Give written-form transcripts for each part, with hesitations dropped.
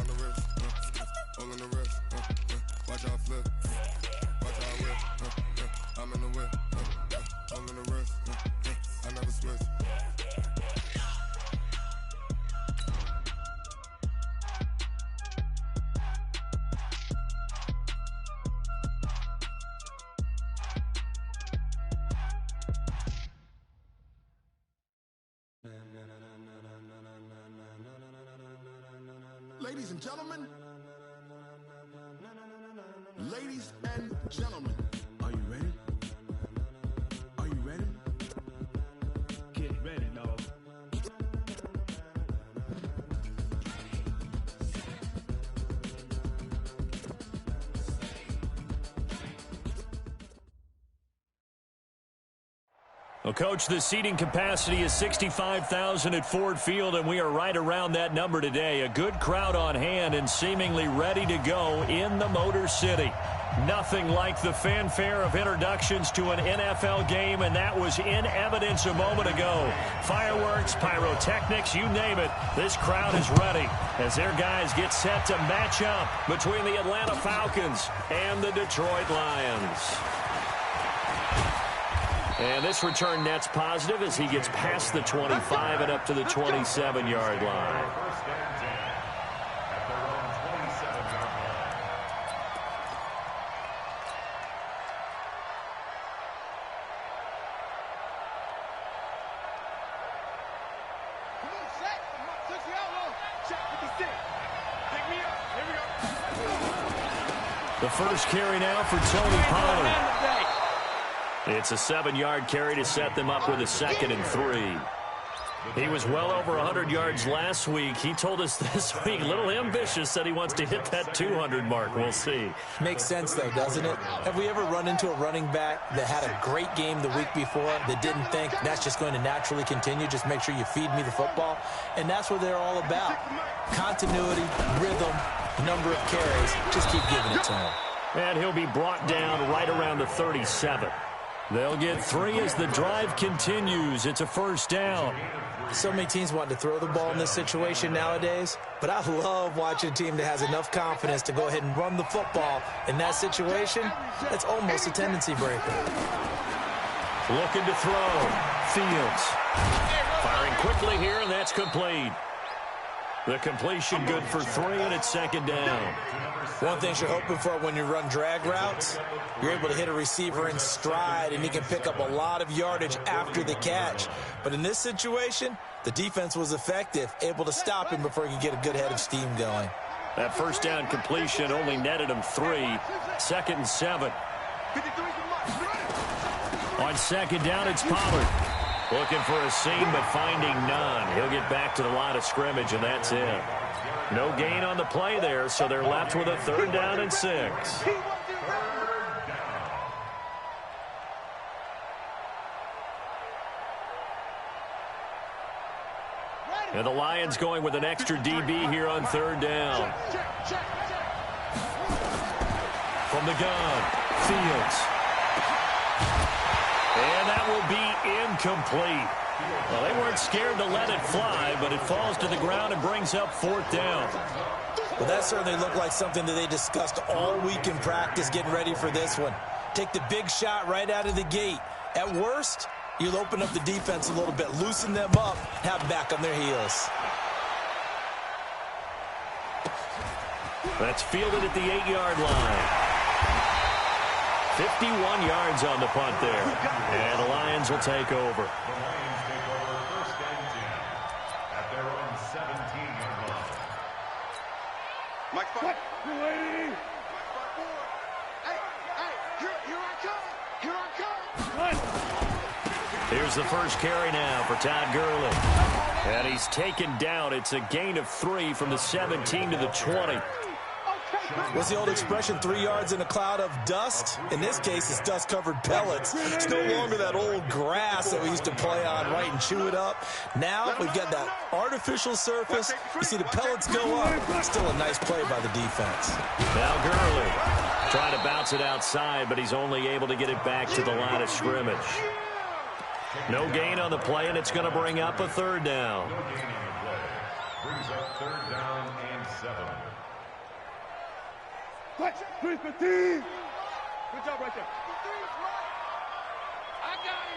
on the wrist, all on the wrist, watch out flip, watch out whip, I'm in the whip, all on the wrist, I never switch. Ladies and gentlemen, are you ready? Are you ready? Get ready, dog. Well, Coach, the seating capacity is 65,000 at Ford Field, and we are right around that number today. A good crowd on hand and seemingly ready to go in the Motor City. Nothing like the fanfare of introductions to an NFL game, and that was in evidence a moment ago. Fireworks, pyrotechnics, you name it. This crowd is ready as their guys get set to match up between the Atlanta Falcons and the Detroit Lions. And this return net's positive as he gets past the 25 and up to the 27-yard line. The first carry now for Tony Pollard. It's a 7-yard carry to set them up with a 2nd and 3. He was well over 100 yards last week. He told us this week, a little ambitious, said he wants to hit that 200 mark. We'll see. Makes sense, though, doesn't it? Have we ever run into a running back that had a great game the week before that didn't think that's just going to naturally continue? Just make sure you feed me the football. And that's what they're all about. Continuity, rhythm, number of carries. Just keep giving it to him. And he'll be brought down right around the 37. They'll get 3 as the drive continues. It's a first down. So many teams want to throw the ball in this situation nowadays, but I love watching a team that has enough confidence to go ahead and run the football in that situation. That's almost a tendency breaker. Looking to throw. Fields. Firing quickly here, and that's complete. The completion good for 3, and it's 2nd down. One thing you're hoping for when you run drag routes, you're able to hit a receiver in stride, and he can pick up a lot of yardage after the catch. But in this situation, the defense was effective, able to stop him before he could get a good head of steam going. That first down completion only netted him 3. 2nd and 7. On 2nd down, it's Pollard. Looking for a seam, but finding none. He'll get back to the line of scrimmage, and that's it. No gain on the play there, so they're left with a 3rd down and 6. And the Lions going with an extra DB here on 3rd down. From the gun, Fields. And that will be incomplete. Well, they weren't scared to let it fly, but it falls to the ground and brings up 4th down. Well, that certainly looked like something that they discussed all week in practice getting ready for this one. Take the big shot right out of the gate. At worst, you'll open up the defense a little bit, loosen them up, have them back on their heels. That's fielded at the 8-yard line. 51 yards on the punt there. And the Lions will take over. First and 10 at their own 17-yard line. Mike Spot. Hey, here I come. Here I come. Here's the first carry now for Todd Gurley. And he's taken down. It's a gain of 3 from the 17 to the 20. What's the old expression, 3 yards in a cloud of dust? In this case, it's dust-covered pellets. It's no longer that old grass that we used to play on, right, and chew it up. Now we've got that artificial surface. You see the pellets go up. Still a nice play by the defense. Now Gurley trying to bounce it outside, but he's only able to get it back to the line of scrimmage. No gain on the play, and it's going to bring up a 3rd down. No gain on the play. Brings up 3rd down and 7. Clutch. 315. Good job right there. I got him.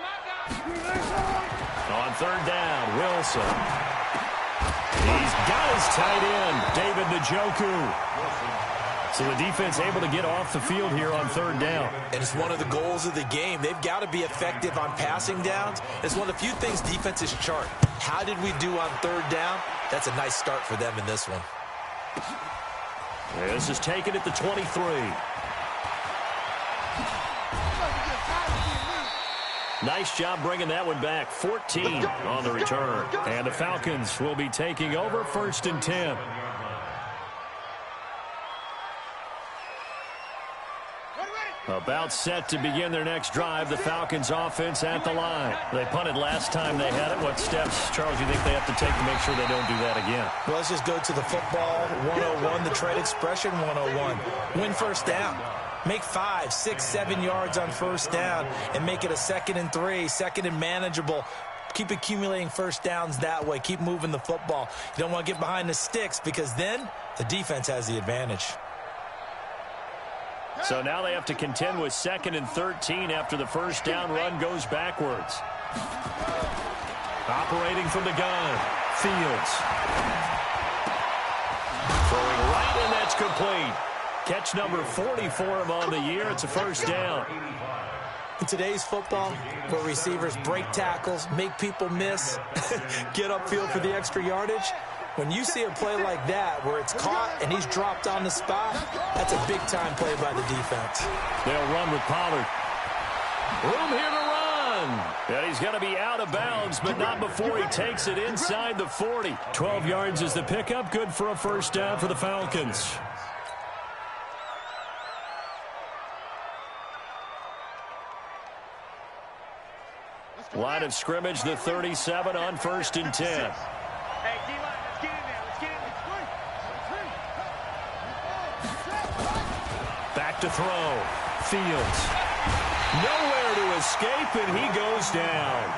On third down, Wilson. He's got his tight end, David Njoku. So the defense able to get off the field here on third down. And it's one of the goals of the game. They've got to be effective on passing downs. It's one of the few things defenses chart. How did we do on third down? That's a nice start for them in this one. This is taken at the 23. Nice job bringing that one back. 14 on the return. And the Falcons will be taking over 1st and 10. About set to begin their next drive. The Falcons offense at the line. They punted last time they had it. What steps, Charles, you think they have to take to make sure they don't do that again? Well, let's just go to the football 101, the trade expression 101. Win first down. Make 5, 6, 7 yards on first down and make it a 2nd and 3, 2nd and manageable. Keep accumulating first downs that way. Keep moving the football. You don't want to get behind the sticks because then the defense has the advantage. So now they have to contend with 2nd and 13 after the first down run goes backwards. Operating from the gun, Fields. Throwing right, and that's complete. Catch number 40 for him on the year. It's a first down. In today's football, where receivers break tackles, make people miss, get upfield for the extra yardage, when you see a play like that where it's caught and he's dropped on the spot, that's a big-time play by the defense. They'll run with Pollard. Room here to run. And he's going to be out of bounds, but not before he takes it inside the 40. 12 yards is the pickup. Good for a first down for the Falcons. Line of scrimmage, the 37 on 1st and 10. Hey, D-line, let's get in there. Let's get in there. Back to throw. Fields. Nowhere to escape, and he goes down.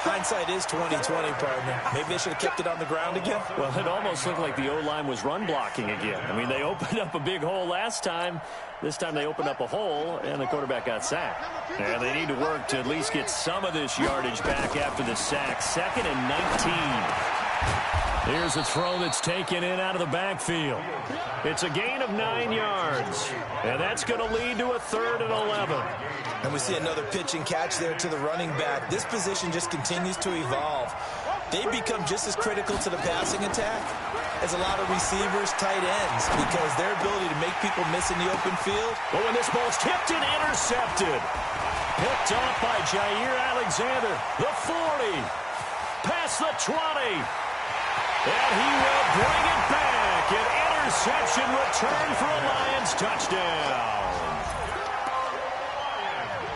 Hindsight is 20/20, partner. Maybe they should have kept it on the ground again. Well, it almost looked like the O-line was run blocking again. I mean, they opened up a big hole last time. This time they opened up a hole, and the quarterback got sacked. And they need to work to at least get some of this yardage back after the sack. 2nd and 19. Here's a throw that's taken in out of the backfield. It's a gain of 9 yards. And that's going to lead to a 3rd and 11. And we see another pitch and catch there to the running back. This position just continues to evolve. They become just as critical to the passing attack as a lot of receivers, tight ends, because their ability to make people miss in the open field. Oh, and this ball's tipped and intercepted. Picked off by Jair Alexander. The 40. Past the 20. And he will bring it back. An interception return for a Lions touchdown.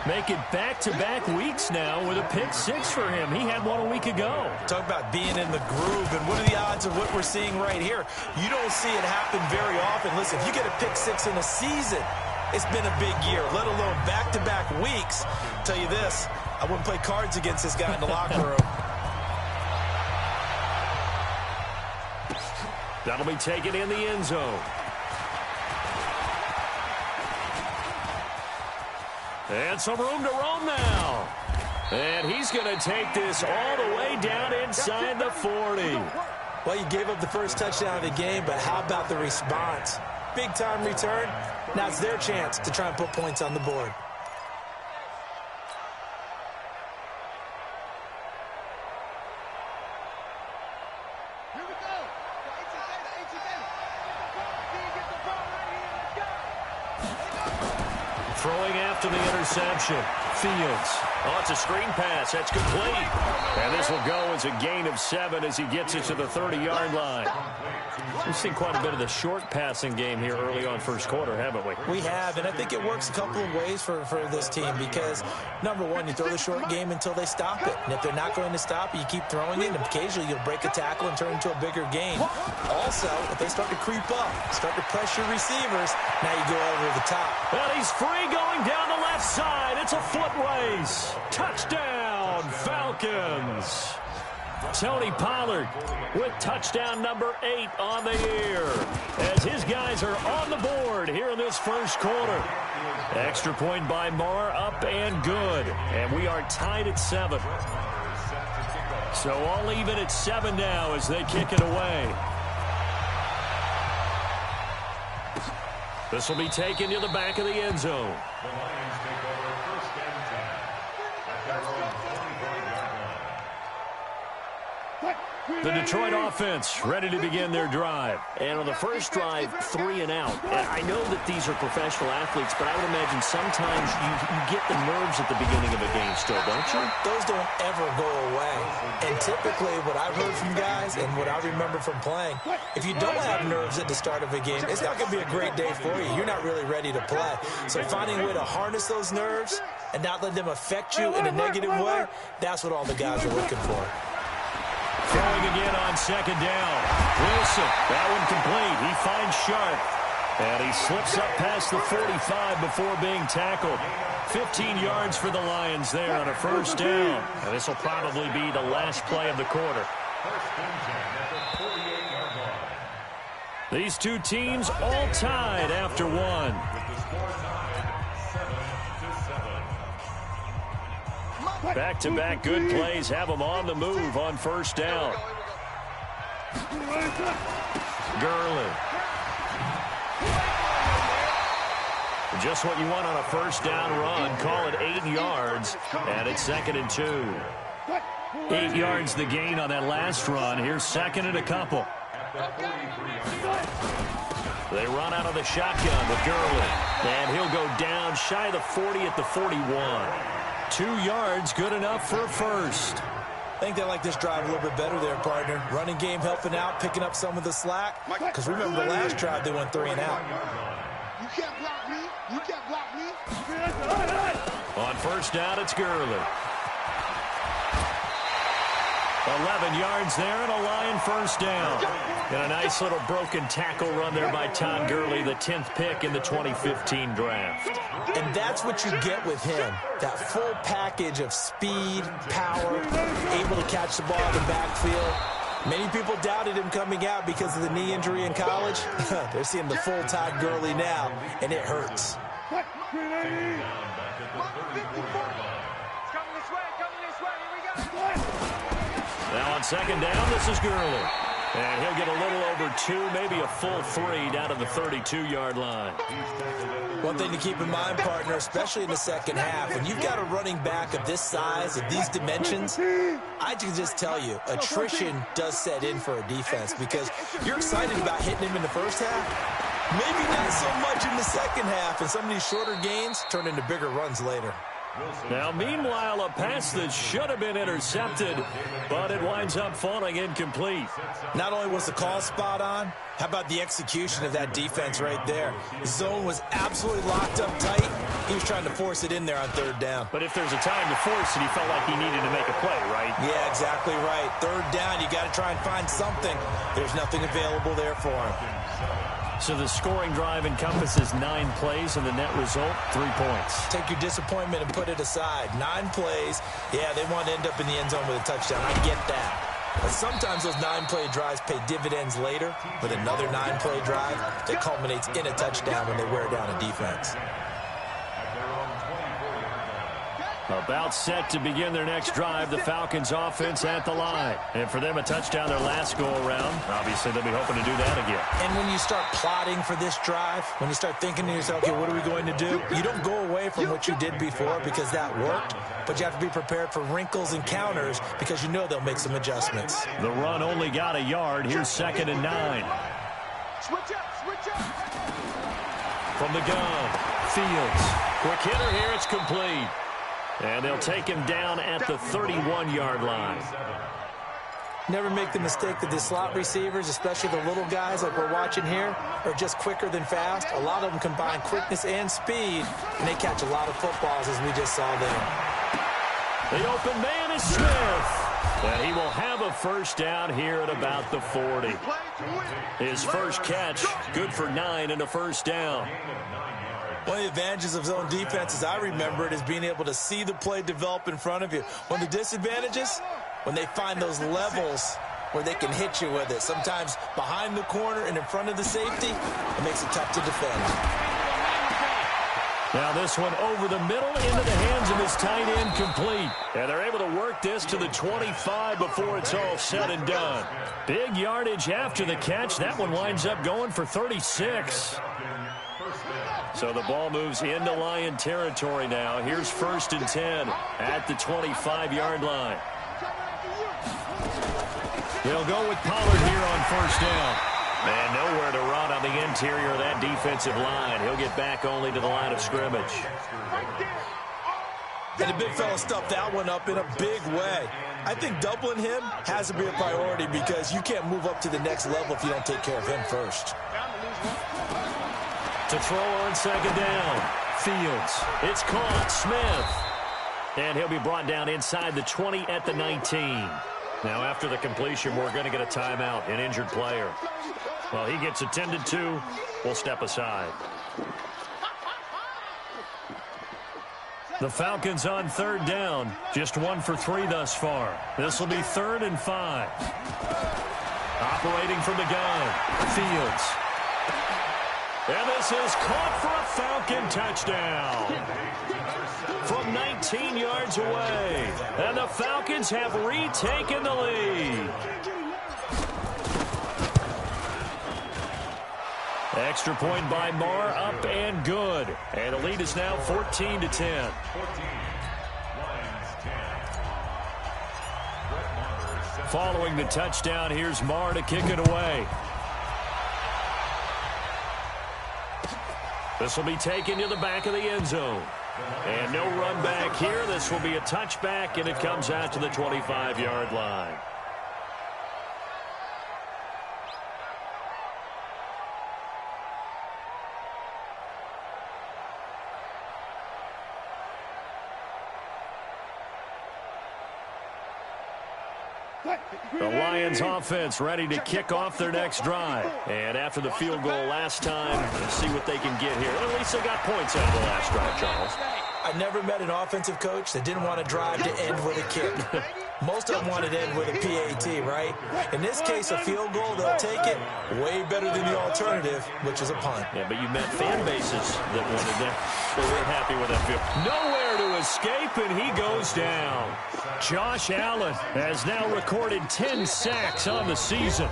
Make it back-to-back weeks now with a pick 6 for him. He had one a week ago. Talk about being in the groove, and what are the odds of what we're seeing right here? You don't see it happen very often. Listen, if you get a pick 6 in a season, it's been a big year, let alone back-to-back weeks. I'll tell you this, I wouldn't play cards against this guy in the locker room. That'll be taken in the end zone. And some room to roam now. And he's going to take this all the way down inside the 40. Well, you gave up the first touchdown of the game, but how about the response? Big-time return. Now it's their chance to try and put points on the board. Throwing after the interception. Fields. Oh, it's a screen pass. That's complete. And this will go as a gain of 7 as he gets it to the 30-yard line. We've seen quite a bit of the short passing game here early on first quarter, haven't we? We have, and I think it works a couple of ways for this team because, number one, you throw the short game until they stop it. And if they're not going to stop it, you keep throwing it, and occasionally you'll break a tackle and turn into a bigger game. Also, if they start to creep up, start to pressure receivers, now you go over the top. And he's free going down the left side. It's a foot race. Touchdown, Falcons. Tony Pollard with touchdown number 8 on the year, as his guys are on the board here in this first quarter. Extra point by Marr, up and good. And we are tied at 7. So all even at 7 now as they kick it away. This will be taken to the back of the end zone. The Lions take over 1st and 10 at their own 25-yard line. The Detroit offense ready to begin their drive. And on the first drive, 3 and out. And I know that these are professional athletes, but I would imagine sometimes you get the nerves at the beginning of a game still, don't you? Those don't ever go away. And typically what I've heard from guys and what I remember from playing, if you don't have nerves at the start of a game, it's not going to be a great day for you. You're not really ready to play. So finding a way to harness those nerves and not let them affect you in a negative way, that's what all the guys are looking for. Throwing again on 2nd down. Wilson, that one complete. He finds Sharp. And he slips up past the 45 before being tackled. 15 yards for the Lions there on a 1st down. And this will probably be the last play of the quarter. 1st and 10 at the 48-yard line. These two teams all tied after 1. With the score tied 7-7. Back-to-back good plays have them on the move on 1st down. Gurley. Just what you want on a 1st down run. Call it 8 yards, and it's 2nd and 2. 8 yards the gain on that last run. Here's 2nd and a couple. They run out of the shotgun with Gurley, and he'll go down shy of the 40 at the 41. 2 yards, good enough for a first. I think they like this drive a little bit better there, partner. Running game helping out, picking up some of the slack. Because remember the last drive, they went 3 and out. You can't block me. You can't block me. On 1st down, it's Gurley. 11 yards there and a Lion 1st down. And a nice little broken tackle run there by Todd Gurley, the 10th pick in the 2015 draft. And that's what you get with him. That full package of speed, power, able to catch the ball in the backfield. Many people doubted him coming out because of the knee injury in college. They're seeing the full Todd Gurley now, and it hurts. Now on 2nd down, this is Gurley. And he'll get a little over 2, maybe a full 3 down to the 32-yard line. One thing to keep in mind, partner, especially in the second half, when you've got a running back of this size, of these dimensions, I can just tell you, attrition does set in for a defense because you're excited about hitting him in the first half. Maybe not so much in the second half, and some of these shorter gains turn into bigger runs later. Now, meanwhile, a pass that should have been intercepted, but it winds up falling incomplete. Not only was the call spot on, how about the execution of that defense right there? The zone was absolutely locked up tight. He was trying to force it in there on 3rd down. But if there's a time to force it, he felt like he needed to make a play, right? Yeah, exactly right. 3rd down, you got to try and find something. There's nothing available there for him. So the scoring drive encompasses 9 plays, and the net result, 3 points. Take your disappointment and put it aside. 9 plays. Yeah, they want to end up in the end zone with a touchdown. I get that. But sometimes those 9-play drives pay dividends later with another 9-play drive that culminates in a touchdown when they wear down a defense. About set to begin their next drive, the Falcons offense at the line. And for them, a touchdown their last go-around. Obviously, they'll be hoping to do that again. And when you start plotting for this drive, when you start thinking to yourself, okay, what are we going to do? You don't go away from what you did before because that worked, but you have to be prepared for wrinkles and counters because you know they'll make some adjustments. The run only got a yard. Here's 2nd and 9. Switch up, switch up. From the gun, Fields. Quick hitter here, it's complete. And they'll take him down at the 31-yard line. Never make the mistake that the slot receivers, especially the little guys like we're watching here, are just quicker than fast. A lot of them combine quickness and speed, and they catch a lot of footballs, as we just saw there. The open man is Smith. And he will have a 1st down here at about the 40. His first catch, good for 9 and a 1st down. One of the advantages of zone defense, as I remember it, is being able to see the play develop in front of you. One of the disadvantages, when they find those levels where they can hit you with it. Sometimes behind the corner and in front of the safety, it makes it tough to defend. Now this one over the middle into the hands of his tight end, complete. And they're able to work this to the 25 before it's all said and done. Big yardage after the catch. That one winds up going for 36. So the ball moves into Lion territory now. Here's 1st and 10 at the 25-yard line. They'll go with Pollard here on 1st down. And nowhere to run on the interior of that defensive line. He'll get back only to the line of scrimmage. And the big fella stuffed that one up in a big way. I think doubling him has to be a priority because you can't move up to the next level if you don't take care of him first. To throw on 2nd down. Fields. It's caught. Smith. And he'll be brought down inside the 20 at the 19. Now after the completion, we're going to get a timeout, an injured player. Well, he gets attended to. We'll step aside. The Falcons on 3rd down. Just 1 for 3 thus far. This will be 3rd and 5. Operating from the gun. Fields. And this is caught for a Falcon touchdown. From 19 yards away. And the Falcons have retaken the lead. Extra point by Marr, up and good. And the lead is now 14-10. Following the touchdown, here's Marr to kick it away. This will be taken to the back of the end zone. And no run back here. This will be a touchback, and it comes out to the 25-yard line. The Lions offense ready to kick off their next drive. And after the field goal last time, let's see what they can get here. At least they got points out of the last drive, Charles. I never met an offensive coach that didn't want to drive to end with a kick. Most of them wanted to end with a PAT, right? In this case, a field goal, they'll take it way better than the alternative, which is a punt. Yeah, but you met fan bases that wanted that. They weren't happy with that field. Nowhere to escape, and he goes down. Josh Allen has now recorded 10 sacks on the season.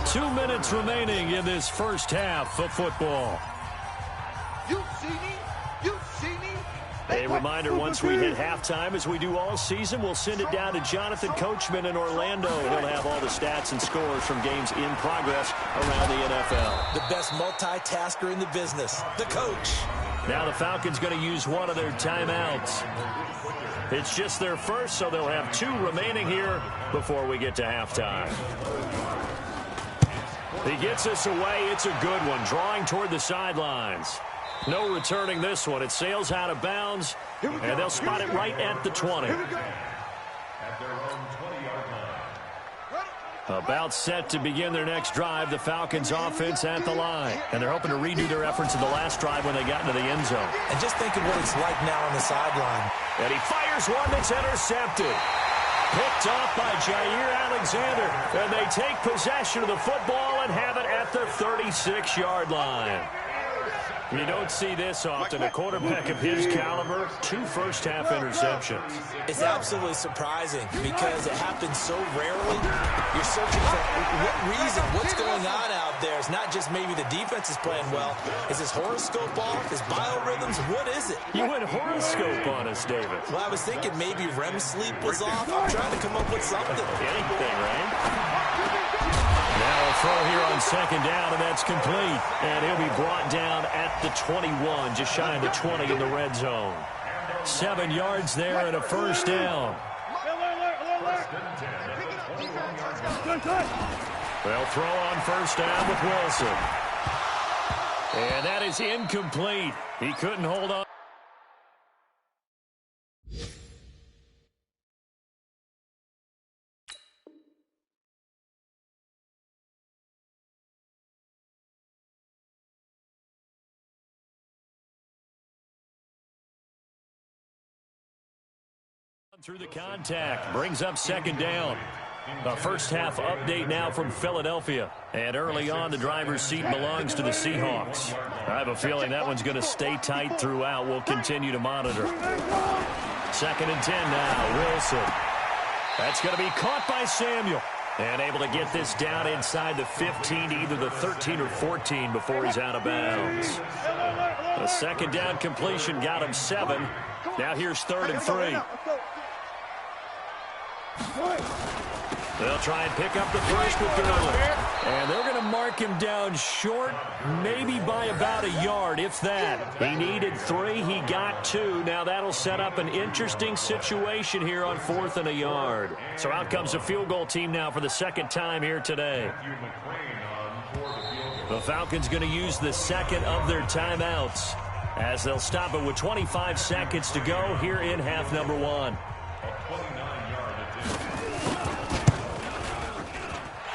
2 minutes remaining in this first half of football. You see me? You see me? A reminder, once we hit halftime, as we do all season, we'll send it down to Jonathan Coachman in Orlando. He'll have all the stats and scores from games in progress around the NFL. The best multitasker in the business, the coach. Now the Falcons going to use one of their timeouts. It's just their first, so they'll have 2 remaining here before we get to halftime. He gets us away. It's a good one, drawing toward the sidelines. No returning this one. It sails out of bounds, and they'll spot it right at the 20. About set to begin their next drive, the Falcons offense at the line. And they're hoping to redo their efforts in the last drive when they got into the end zone. And just think of what it's like now on the sideline. And he fires one that's intercepted. Picked off by Jair Alexander. And they take possession of the football and have it at the 36-yard line. You don't see this often. A quarterback of his caliber, 2 first-half interceptions. It's absolutely surprising because it happens so rarely. You're searching for what reason, what's going on out there. It's not just maybe the defense is playing well. Is his horoscope off? His biorhythms? What is it? You went horoscope on us, David. Well, I was thinking maybe REM sleep was off. I'm trying to come up with something. Anything, right? Now a throw here on 2nd down, and that's complete. And he'll be brought down at the 21, just shy of the 20 in the red zone. 7 yards there and a first down. They'll throw on 1st down with Wilson. And that is incomplete. He couldn't hold on. Through the contact, brings up second down. The first half update now from Philadelphia. And early on, the driver's seat belongs to the Seahawks. I have a feeling that one's going to stay tight throughout. We'll continue to monitor. 2nd and 10 now, Wilson. That's going to be caught by Samuel. And able to get this down inside the 15 to either the 13 or 14 before he's out of bounds. A second down completion got him 7. Now here's 3rd and 3. They'll try and pick up the first with Gurley. And they're going to mark him down short, maybe by about a yard, if that. He needed 3. He got 2. Now that'll set up an interesting situation here on 4th and a yard. So out comes the field goal team now for the second time here today. The Falcons going to use the second of their timeouts as they'll stop it with 25 seconds to go here in half number 1.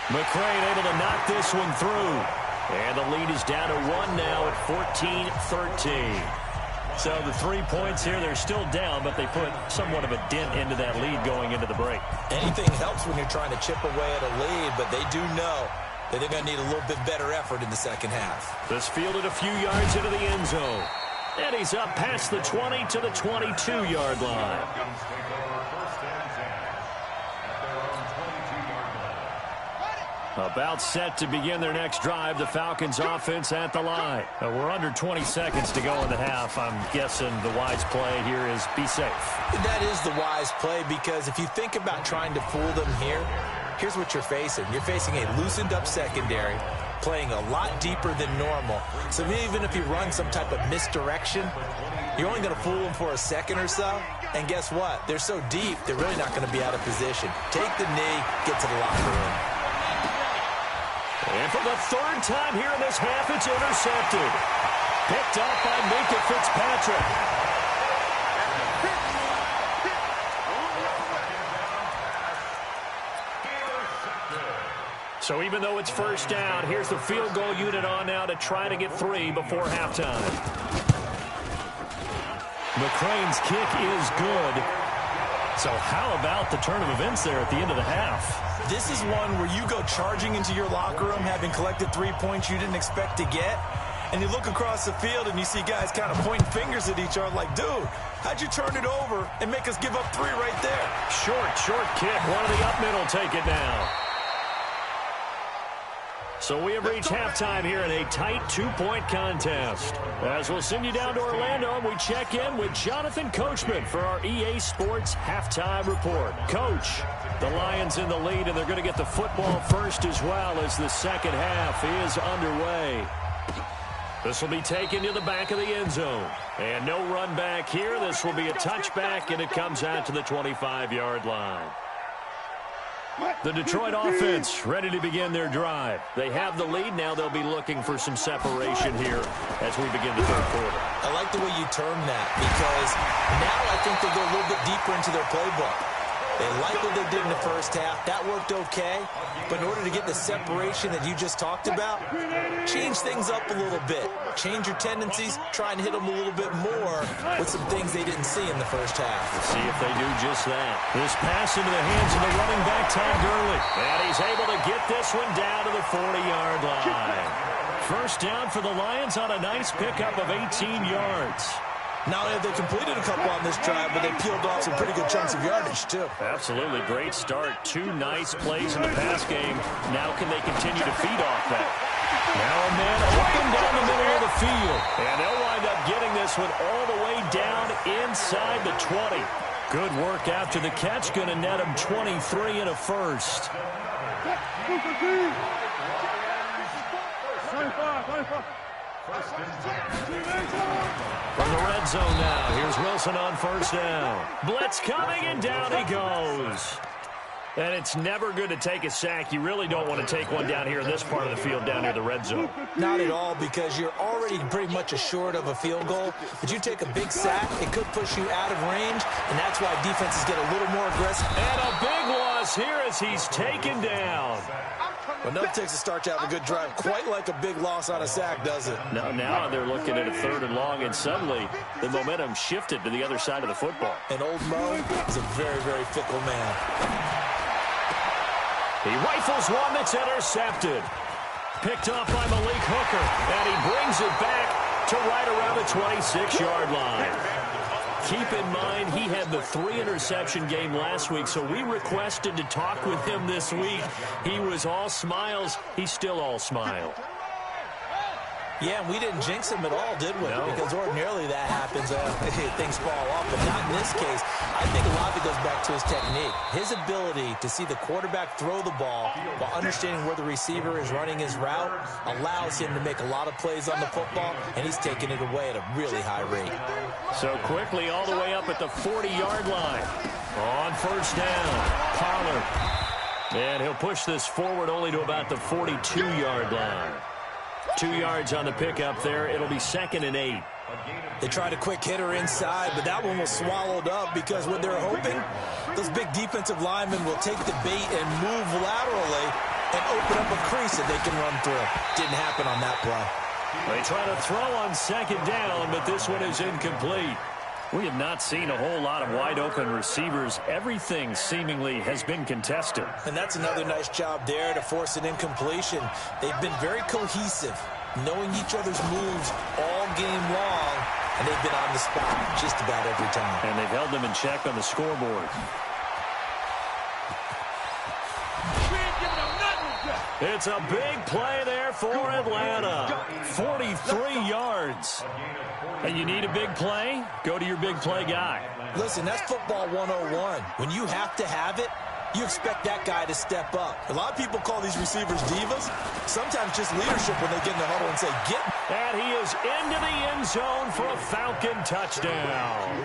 McCrane able to knock this one through. And the lead is down to 1 now at 14-13. So the 3 points here, they're still down, but they put somewhat of a dent into that lead going into the break. Anything helps when you're trying to chip away at a lead, but they do know that they're going to need a little bit better effort in the second half. This fielded a few yards into the end zone. And he's up past the 20 to the 22-yard line. About set to begin their next drive, the Falcons offense at the line. We're under 20 seconds to go in the half. I'm guessing the wise play here is be safe. That is the wise play, because if you think about trying to fool them here, here's what you're facing. You're facing a loosened up secondary, playing a lot deeper than normal. So even if you run some type of misdirection, you're only going to fool them for a second or so. And guess what? They're so deep, they're really not going to be out of position. Take the knee, get to the locker room. And for the 3rd time here in this half, it's intercepted. Picked up by Minkah Fitzpatrick. So even though it's first down, here's the field goal unit on now to try to get 3 before halftime. McCrane's kick is good. So how about the turn of events there at the end of the half? This is one where you go charging into your locker room having collected 3 points you didn't expect to get, and you look across the field and you see guys kind of pointing fingers at each other like, dude, how'd you turn it over and make us give up 3 right there? Short kick. One of the up middle take it now. So we have reached halftime here in a tight 2-point contest. As we'll send you down to Orlando, and we check in with Jonathan Coachman for our EA Sports Halftime Report. Coach, the Lions in the lead, and they're going to get the football first as well as the second half is underway. This will be taken to the back of the end zone. And no run back here. This will be a touchback, and it comes out to the 25-yard line. The Detroit offense ready to begin their drive. They have the lead. Now they'll be looking for some separation here as we begin the 3rd quarter. I like the way you term that, because now I think they'll go a little bit deeper into their playbook. They like what they did in the first half. That worked okay. But in order to get the separation that you just talked about, change things up a little bit. Change your tendencies. Try and hit them a little bit more with some things they didn't see in the first half. Let's see if they do just that. This pass into the hands of the running back, Todd Gurley. And he's able to get this one down to the 40-yard line. First down for the Lions on a nice pickup of 18 yards. Not only have they completed a couple on this drive, but they peeled off some pretty good chunks of yardage, too. Absolutely. Great start. 2 nice plays in the pass game. Now can they continue to feed off that? Now a man open down the middle of the field. And they'll wind up getting this one all the way down inside the 20. Good work after the catch. Going to net him 23 and a first. From the red zone now, here's Wilson on first down. Blitz coming, and down he goes. And it's never good to take a sack. You really don't want to take one down here in this part of the field down near the red zone. Not at all, because you're already pretty much assured of a field goal. But you take a big sack, it could push you out of range, and that's why defenses get a little more aggressive. And a big loss here as he's taken down. Well, no takes a start to have a good drive. Quite like a big loss on a sack, does it? No, now they're looking at a 3rd and long, and suddenly the momentum shifted to the other side of the football. And old Mo is a very, very fickle man. He rifles one that's intercepted. Picked off by Malik Hooker, and he brings it back to right around the 26-yard line. Keep in mind, he had the 3-interception game last week, so we requested to talk with him this week. He was all smiles. He's still all smile. Yeah, and we didn't jinx him at all, did we? No. Because ordinarily that happens, things fall off, but not in this case. I think a lot of it goes back to his technique. His ability to see the quarterback throw the ball while understanding where the receiver is running his route allows him to make a lot of plays on the football, and he's taking it away at a really high rate. So quickly all the way up at the 40-yard line. On 1st down, Pollard. And he'll push this forward only to about the 42-yard line. 2 yards on the pickup there. It'll be 2nd and 8. They tried a quick hitter inside, but that one was swallowed up because what they're hoping, those big defensive linemen will take the bait and move laterally and open up a crease that they can run through. Didn't happen on that play. They try to throw on 2nd down, but this one is incomplete. We have not seen a whole lot of wide-open receivers. Everything seemingly has been contested. And that's another nice job there to force an incompletion. They've been very cohesive, knowing each other's moves all game long, and they've been on the spot just about every time. And they've held them in check on the scoreboard. It's a big play there for Atlanta. 43 yards. And you need a big play? Go to your big play guy. Listen, that's football 101. When you have to have it, you expect that guy to step up. A lot of people call these receivers divas. Sometimes just leadership when they get in the huddle and say, get. And he is into the end zone for a Falcon touchdown.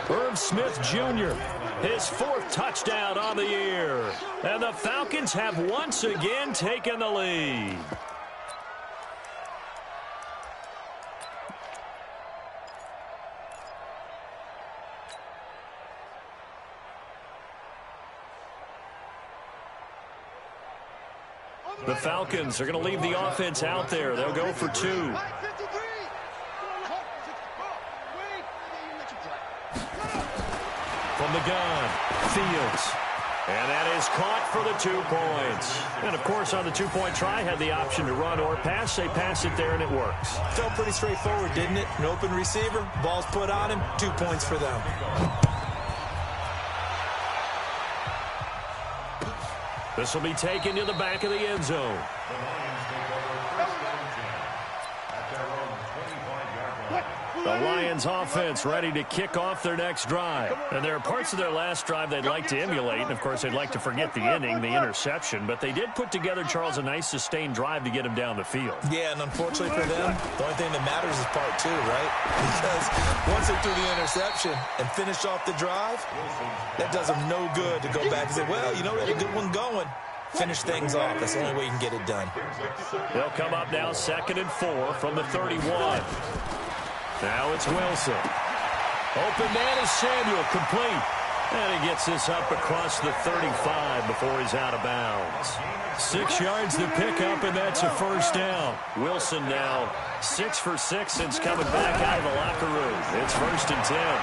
Herb Smith Jr., his 4th touchdown on the year. And the Falcons have once again taken the lead. The Falcons are going to leave the offense out there. They'll go for 2. From the gun, Fields. And that is caught for the 2 points. And, of course, on the 2-point try, had the option to run or pass. They pass it there, and it works. Felt pretty straightforward, didn't it? An open receiver, ball's put on him, 2 points for them. This will be taken to the back of the end zone. The Lions offense ready to kick off their next drive. And there are parts of their last drive they'd like to emulate. And, of course, they'd like to forget the inning, the interception. But they did put together, Charles, a nice sustained drive to get him down the field. Yeah, and unfortunately for them, the only thing that matters is part 2, right? Because once they threw the interception and finished off the drive, that does them no good to go back and say, well, you know, we had a good one going. Finish things off. That's the only way you can get it done. They'll come up now 2nd and 4 from the 31. Now it's Wilson. Open man is Samuel, complete. And he gets this up across the 35 before he's out of bounds. 6 yards to pick up, and that's a 1st down. Wilson now 6 for 6 since coming back out of the locker room. It's 1st and 10.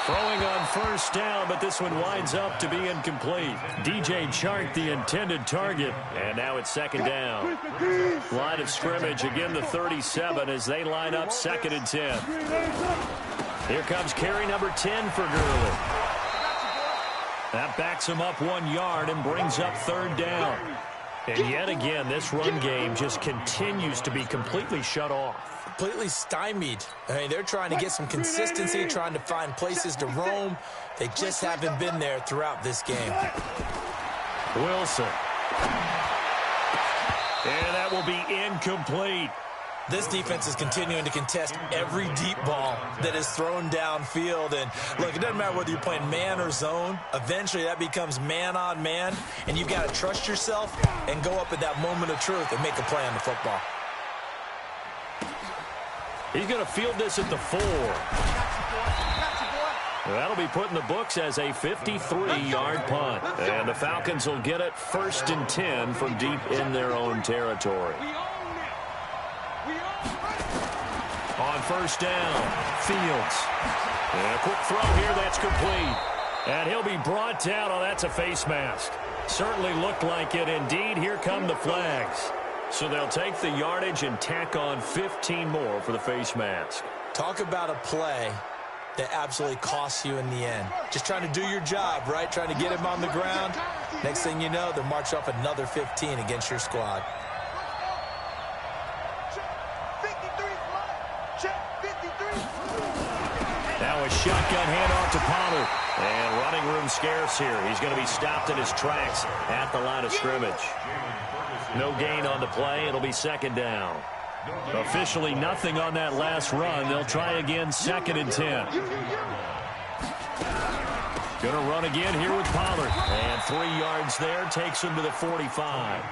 Throwing on 1st down, but this one winds up to be incomplete. DJ Chark, the intended target, and now it's 2nd down. Line of scrimmage, again the 37 as they line up 2nd and 10. Here comes carry number 10 for Gurley. That backs him up 1 yard and brings up 3rd down. And yet again, this run game just continues to be completely shut off. Completely stymied. I mean, they're trying to get some consistency, trying to find places to roam. They just haven't been there throughout this game. Wilson. And that will be incomplete. This defense is continuing to contest every deep ball that is thrown downfield. And, look, it doesn't matter whether you're playing man or zone. Eventually, that becomes man on man. And you've got to trust yourself and go up at that moment of truth and make a play on the football. He's going to field this at the 4. That'll be put in the books as a 53-yard punt. And the Falcons will get it 1st and 10 from deep in their own territory. On 1st down, Fields. And a quick throw here, that's complete. And he'll be brought down. Oh, that's a face mask. Certainly looked like it. Indeed, here come the flags. So they'll take the yardage and tack on 15 more for the face mask. Talk about a play that absolutely costs you in the end. Just trying to do your job, right? Trying to get him on the ground. Next thing you know, they'll march off another 15 against your squad. Now a shotgun handoff to Pollard. And running room scarce here. He's going to be stopped in his tracks at the line of scrimmage. No gain on the play. It'll be 2nd down. Officially nothing on that last run. They'll try again 2nd and 10. Going to run again here with Pollard. And 3 yards there. Takes him to the 45.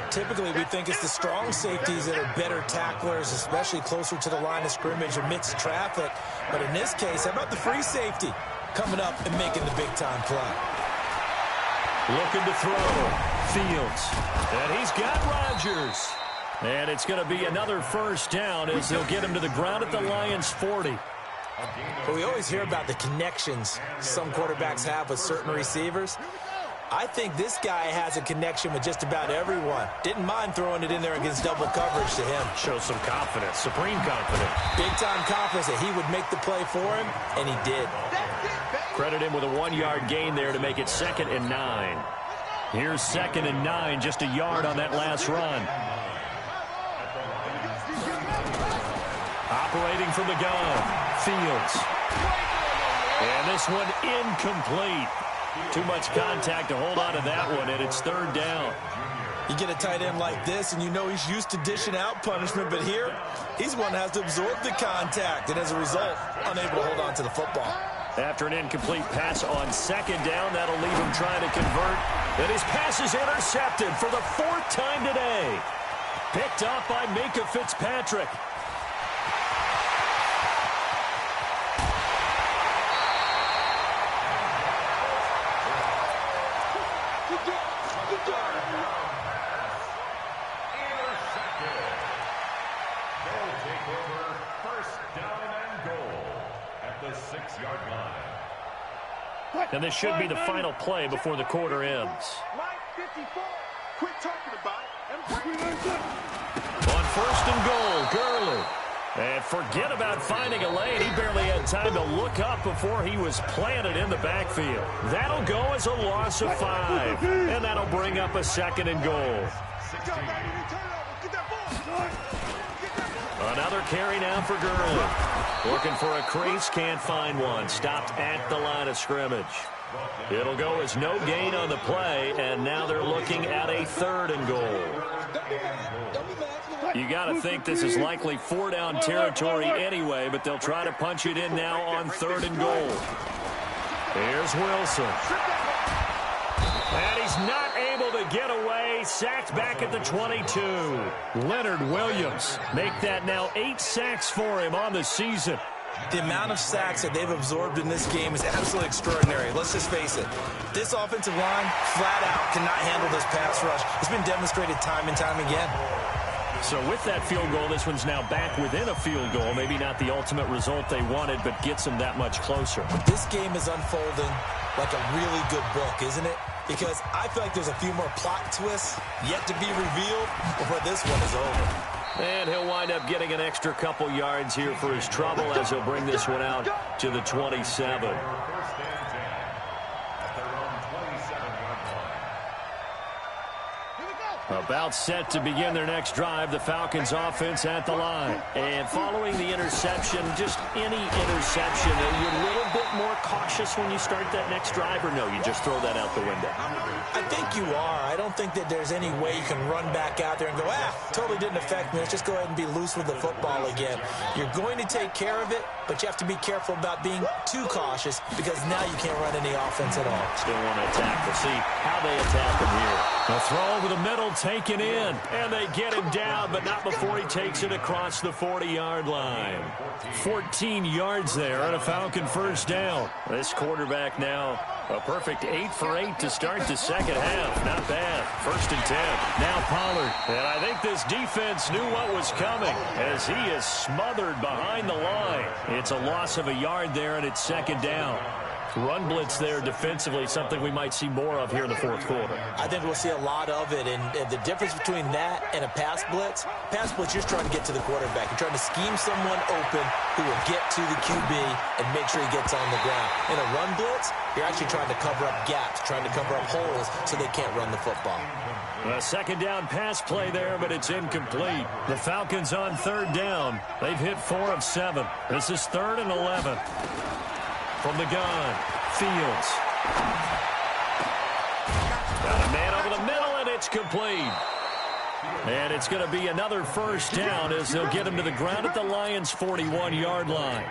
Typically, we think it's the strong safeties that are better tacklers, especially closer to the line of scrimmage amidst traffic. But in this case, how about the free safety coming up and making the big-time play? Looking to throw. Fields. And he's got Rodgers. And it's going to be another 1st down as they'll get him to the ground at the Lions' 40. But we always hear about the connections some quarterbacks have with certain receivers. I think this guy has a connection with just about everyone. Didn't mind throwing it in there against double coverage to him. Shows some confidence, supreme confidence. Big-time confidence that he would make the play for him, and he did. Credit him with a 1-yard gain there to make it 2nd and 9. Here's 2nd and 9, just a yard on that last run. Operating from the gun, Fields. And this one incomplete. Too much contact to hold on to that one, and it's 3rd down. You get a tight end like this, and you know he's used to dishing out punishment, but here, he's one that has to absorb the contact, and as a result, unable to hold on to the football. After an incomplete pass on 2nd down, that'll leave him trying to convert. And his pass is intercepted for the 4th time today. Picked up by Minkah Fitzpatrick. And this should be the final play before the quarter ends. On 1st and goal, Gurley. And forget about finding a lane. He barely had time to look up before he was planted in the backfield. That'll go as a loss of 5. And that'll bring up a 2nd and goal. Another carry now for Gurley. Looking for a crease, can't find one. Stopped at the line of scrimmage. It'll go as no gain on the play, and now they're looking at a 3rd and goal. You got to think this is likely 4-down territory anyway, but they'll try to punch it in now on 3rd and goal. Here's Wilson. And he's not able to get away. Sacked back at the 22. Leonard Williams make that now 8 sacks for him on the season. The amount of sacks that they've absorbed in this game is absolutely extraordinary. Let's just face it. This offensive line, flat out, cannot handle this pass rush. It's been demonstrated time and time again. So with that field goal, this one's now back within a field goal. Maybe not the ultimate result they wanted, but gets them that much closer. This game is unfolding like a really good book, isn't it? Because I feel like there's a few more plot twists yet to be revealed before this one is over. And he'll wind up getting an extra couple yards here for his trouble as he'll bring this one out to the 27. About set to begin their next drive, the Falcons offense at the line. And following the interception, just any interception, are you a little bit more cautious when you start that next drive, or no, you just throw that out the window? I think you are. I don't think that there's any way you can run back out there and go, totally didn't affect me. Let's just go ahead and be loose with the football again. You're going to take care of it, but you have to be careful about being too cautious because now you can't run any offense at all. Still want to attack. We'll see how they attack him here. A throw over the middle taken in, and they get him down, but not before he takes it across the 40-yard line. 14 yards there and a Falcon first down. This quarterback now a perfect 8 for 8 to start the second half. Not bad. 1st and 10. Now Pollard. And I think this defense knew what was coming as he is smothered behind the line. It's a loss of a yard there, and it's 2nd down. Run blitz there defensively, something we might see more of here in the 4th quarter. I think we'll see a lot of it, and the difference between that and a pass blitz, you're just trying to get to the quarterback. You're trying to scheme someone open who will get to the QB and make sure he gets on the ground. In a run blitz, you're actually trying to cover up gaps, trying to cover up holes so they can't run the football. A 2nd down pass play there, but it's incomplete. The Falcons on 3rd down. They've hit 4 of 7. This is 3rd and 11. From the gun, Fields. Got a man over the middle, and it's complete. And it's going to be another first down as they'll get him to the ground at the Lions' 41-yard line.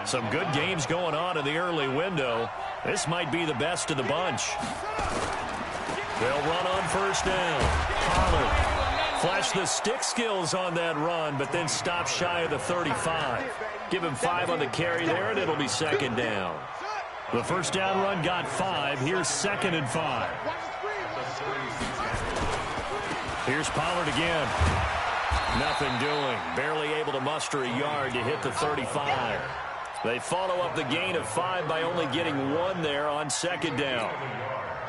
Some good games going on in the early window. This might be the best of the bunch. They'll run on first down. Pollard flashed the stick skills on that run, but then stopped shy of the 35. Give him 5 on the carry there, and it'll be 2nd down. The first down run got 5. Here's 2nd and 5. Here's Pollard again. Nothing doing. Barely able to muster a yard to hit the 35. They follow up the gain of 5 by only getting 1 there on 2nd down.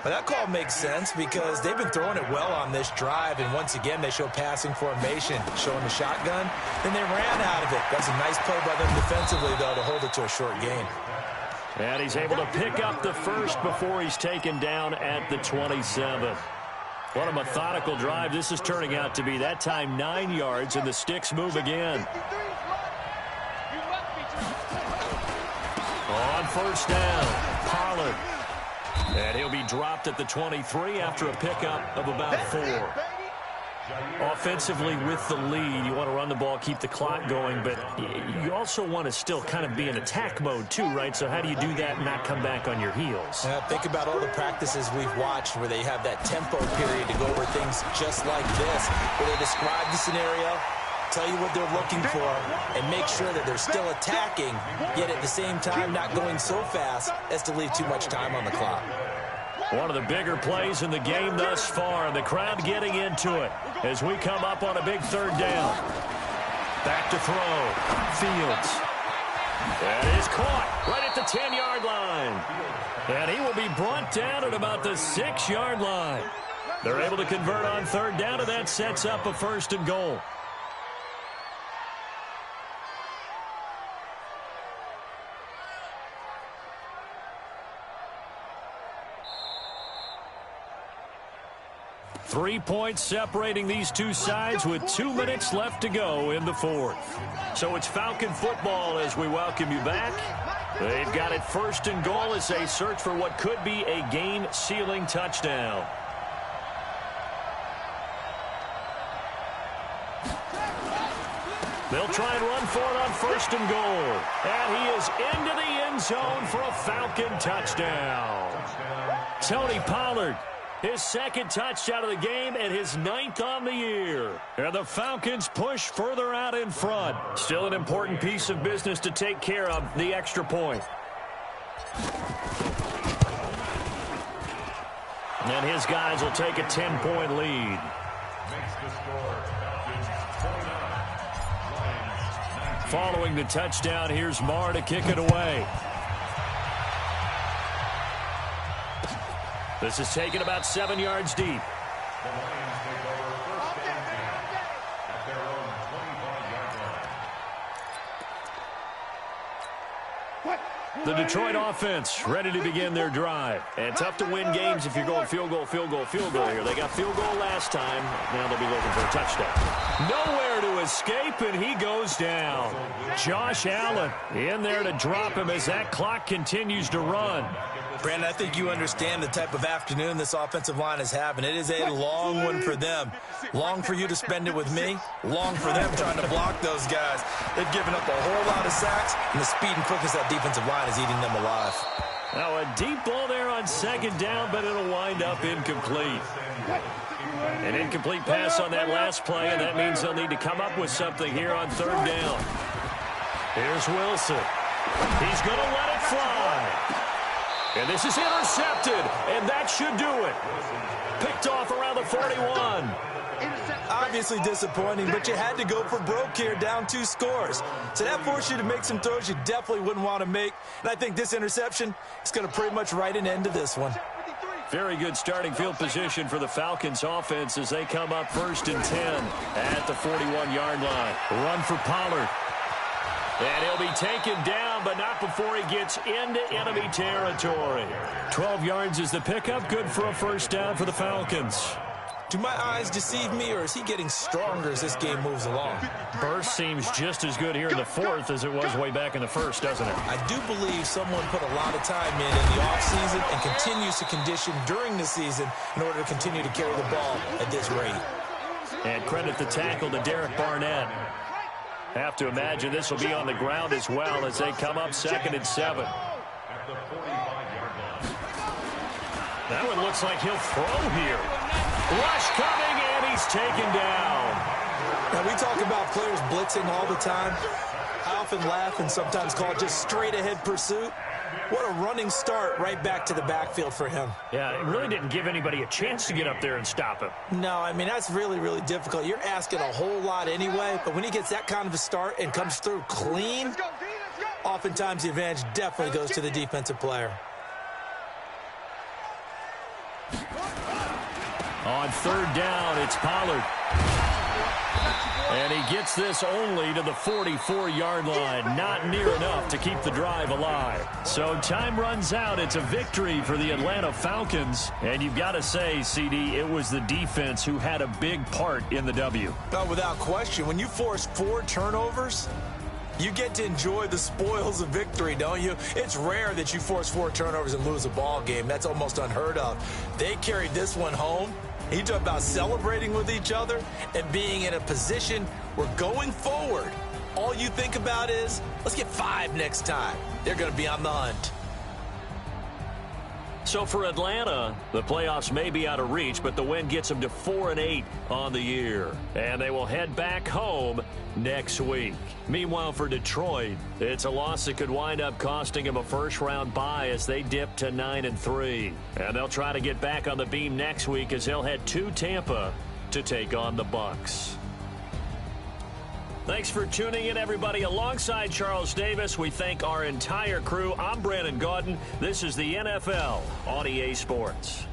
But that call makes sense because they've been throwing it well on this drive, and once again they show passing formation, showing the shotgun. Then they ran out of it. That's a nice play by them defensively, though, to hold it to a short gain. And he's able to pick up the first before he's taken down at the 27. What a methodical drive this is turning out to be. That time 9 yards, and the sticks move again. On first down, Pollard. And he'll be dropped at the 23 after a pickup of about 4. Offensively with the lead, you want to run the ball, keep the clock going, but you also want to still kind of be in attack mode too, right? So how do you do that and not come back on your heels? Think about all the practices we've watched where they have that tempo period to go over things just like this, where they describe the scenario, tell you what they're looking for, and make sure that they're still attacking, yet at the same time not going so fast as to leave too much time on the clock. One of the bigger plays in the game thus far, and the crowd getting into it as we come up on a big 3rd down. Back to throw. Fields. That is caught right at the 10-yard line. And he will be brought down at about the 6-yard line. They're able to convert on 3rd down, and that sets up a 1st and goal. Three points separating these two sides with 2 minutes left to go in the 4th. So it's Falcon football as we welcome you back. They've got it 1st and goal as they search for what could be a game-sealing touchdown. They'll try and run for it on 1st and goal. And he is into the end zone for a Falcon touchdown. Tony Pollard. His 2nd touchdown of the game and his 9th on the year. And the Falcons push further out in front. Still an important piece of business to take care of, the extra point. And his guys will take a 10-point lead. Following the touchdown, here's Marr to kick it away. This is taken about 7 yards deep. The Lions take over 1st and 10 at their own 25-yard line. The Detroit offense ready to begin their drive. And tough to win games if you're going field goal, field goal, field goal here. They got field goal last time. Now they'll be looking for a touchdown. Nowhere to escape, and he goes down. Josh Allen in there to drop him as that clock continues to run. Brandon, I think you understand the type of afternoon this offensive line is having. It is a long one for them. Long for you to spend it with me. Long for them trying to block those guys. They've given up a whole lot of sacks, and the speed and quickness of that defensive line is eating them alive. Now a deep ball there on second down, but it'll wind up incomplete. An incomplete pass on that last play, and that means they'll need to come up with something here on third down. Here's Wilson. He's going to let it fly. And this is intercepted, and that should do it. Picked off around the 41. Obviously disappointing, but you had to go for broke here, down 2 scores. So that forced you to make some throws you definitely wouldn't want to make. And I think this interception is going to pretty much write an end to this one. Very good starting field position for the Falcons offense as they come up 1st and 10 at the 41-yard line. Run for Pollard. And he'll be taken down, but not before he gets into enemy territory. 12 yards is the pickup. Good for a first down for the Falcons. Do my eyes deceive me, or is he getting stronger as this game moves along? Burst seems just as good here in the 4th as it was way back in the 1st, doesn't it? I do believe someone put a lot of time in the offseason and continues to condition during the season in order to continue to carry the ball at this rate. And credit the tackle to Derek Barnett. Have to imagine this will be on the ground as well as they come up 2nd and 7. That one looks like he'll throw here. Rush coming, and he's taken down. Now, we talk about players blitzing all the time. I often laugh and sometimes call it just straight-ahead pursuit. What a running start right back to the backfield for him. Yeah, it really didn't give anybody a chance to get up there and stop him. No, I mean, that's really, really difficult. You're asking a whole lot anyway, but when he gets that kind of a start and comes through clean, oftentimes the advantage definitely goes to the defensive player. On third down, it's Pollard. And he gets this only to the 44-yard line. Not near enough to keep the drive alive. So time runs out. It's a victory for the Atlanta Falcons. And you've got to say, CD, it was the defense who had a big part in the W. But without question, when you force 4 turnovers, you get to enjoy the spoils of victory, don't you? It's rare that you force 4 turnovers and lose a ball game. That's almost unheard of. They carried this one home. You talk about celebrating with each other and being in a position where going forward, all you think about is, let's get 5 next time. They're going to be on the hunt. So for Atlanta, the playoffs may be out of reach, but the win gets them to 4-8 on the year. And they will head back home next week. Meanwhile, for Detroit, it's a loss that could wind up costing them a first-round bye as they dip to 9-3. And they'll try to get back on the beam next week as they'll head to Tampa to take on the Bucks. Thanks for tuning in, everybody. Alongside Charles Davis, we thank our entire crew. I'm Brandon Gaudin. This is the NFL on EA Sports.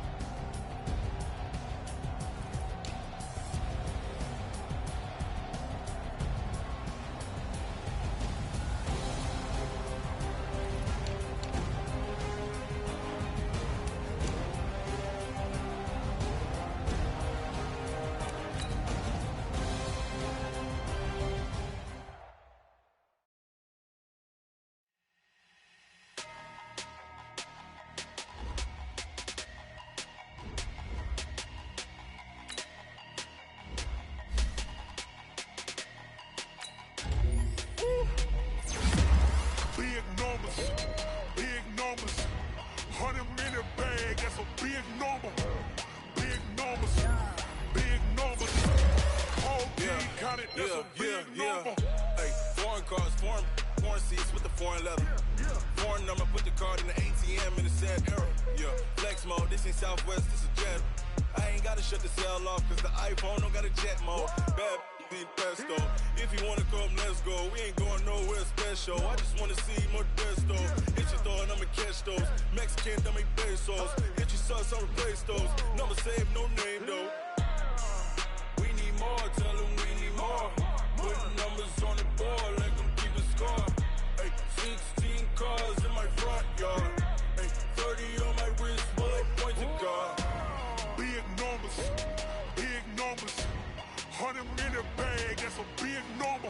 100 in the bag, that's a big number.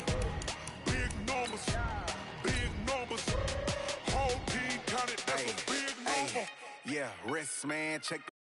Big numbers, big numbers. Whole team counted, that's a big number. Yeah, wrist man, check